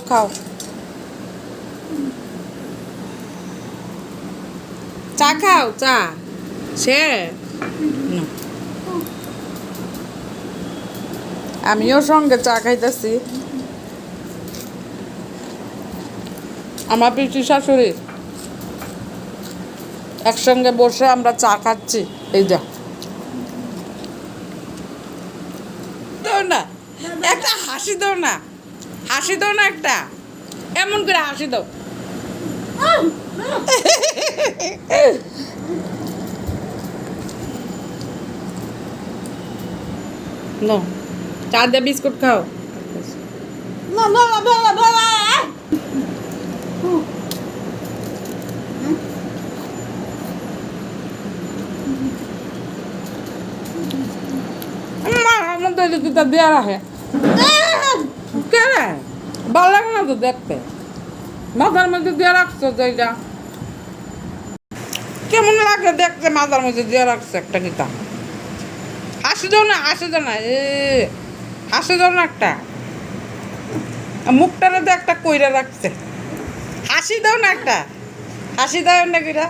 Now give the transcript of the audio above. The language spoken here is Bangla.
খাও চা খাও চা সে আমিও সঙ্গে চা খাইতেছি আমার পিসি শাশুড়ি একসঙ্গে বসে আমরা চা খাচ্ছি এই যা দাও না একটা হাসি দাও না একটা এমন করে হাসি দাও নো চা দিয়ে বিস্কুট খাও কিতা দেওয়া রাখে কে ভালো লাগে না তো দেখতে মাথার মধ্যে দিয়ে রাখছো তো এটা কেমন লাগে দেখতে মাথার মধ্যে দিয়ে রাখছে একটা কিতা হাসি দাও না হাসি দাও না একটা মুখটারে তো একটা কইরা রাখছে হাসি দাও না একটা হাসি দাও না কইরা